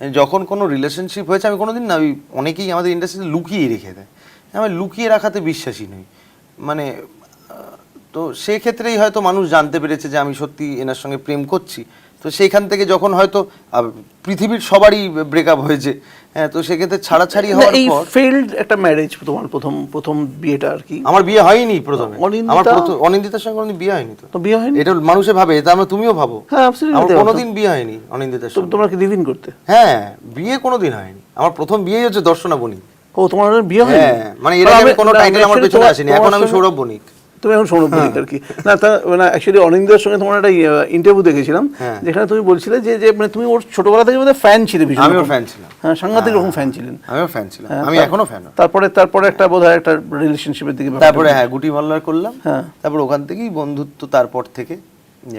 যখন কোনো রিলেশনশিপ হয়েছে আমি কোনোদিন না, ওই অনেকেই আমাদের ইন্ডাস্ট্রিতে লুকিয়ে রেখে দেয়, আমি লুকিয়ে রাখাতে বিশ্বাসী নই। মানে তো সেক্ষেত্রেই হয়তো মানুষ জানতে পেরেছে যে আমি সত্যি এনার সঙ্গে প্রেম করছি। তো সেইখান থেকে যখন হয়তো পৃথিবীর সবারই ব্রেকআপ হয়েছে, হ্যাঁ, তো সেক্ষেত্রে ছাড়াছাড়ি হওয়ার পর ফেইল্ড একটা ম্যারেজ তোমার প্রথম বিয়েটা আর কি। আমার বিয়ে হয়নি প্রথমে, আমার অনিন্দিতা- অনিন্দিতার সঙ্গে কোনোদিন বিয়ে হয়নি। তো বিয়ে হয়নি? এটা মানুষে ভাবে, এটা আমরা তুমিও ভাবো। হ্যাঁ, absolutely আমার হতে কোনোদিন বিয়ে হয়নি অনিন্দিতার সঙ্গে। তোমরা কি লিভ-ইন করতে? হ্যাঁ, বিয়ে কোনোদিন হয়নি। আমার প্রথম বিয়ে হচ্ছে দর্শনা বণিক। ও, তোমার বিয়ে হয়নি? হ্যাঁ, মানে এর আগে কোনো টাইটেল আমার পেছনে আসেনি, এখন আমি সৌরভ বণিক। তুমি এখন সৌরভ বণিক আর কি। না, তা মানে অ্যাকচুয়ালি অনিন্দার সঙ্গে তোমার একটা ইন্টারভিউ দেখেছিলাম, যেখানে তুমি বলছিলে যে মানে তুমি ওর ছোটবেলা থেকে মানে ফ্যান ছিলে ভীষণ। আমিও ফ্যান ছিলাম। হ্যাঁ, সাংঘাতিক রকম ফ্যান ছিলেন। আমিও ফ্যান ছিলাম, আমি এখনো ফ্যান। তারপরে একটা বোধহয় একটা রিলেশনশিপের দিকে তারপরে হ্যাঁ গুটি মাল্লার করলাম, হ্যাঁ। তারপর ওখান থেকেই বন্ধুত্ব, তারপর থেকে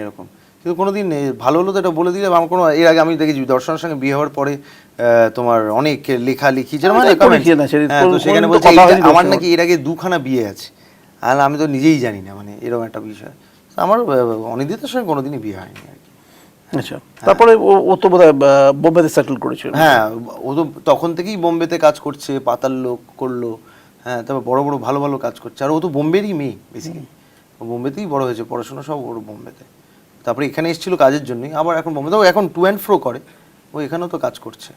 এরকম। কিন্তু কোনোদিন ভালো হলো তো এটা বলে দিলে, আমার কোনো এর আগে আমি দেখেছি দর্শনের সঙ্গে বিয়ে হওয়ার পরে তোমার অনেক লেখালেখি, তো সেখানে বলছে আমার নাকি এর আগে 2খানা বিয়ে আছে, আর আমি তো নিজেই জানি না, মানে এরকম একটা বিষয়। আমার অনিন্দিতার সঙ্গে কোনোদিনই বিয়ে হয়নি আর কি। আচ্ছা, তারপরে ও তো বোধহয় বোম্বেতে সেটেল করেছিল। হ্যাঁ, ও তো তখন থেকেই বোম্বেতে কাজ করছে, পাতাল লোক করলো, হ্যাঁ, তারপর বড় বড় ভালো ভালো কাজ করছে। আর ও তো বোম্বেরই মেয়ে বেসিক্যালি, ও বোম্বেতেই বড় হয়েছে, পড়াশোনা সব ওর বোম্বেতে। তারপরে এখানে এসেছিল কাজের জন্যই, আবার এখন বোম্বেতেও এখন টু অ্যান্ড ফ্রো করে, ও এখানেও তো কাজ করছে।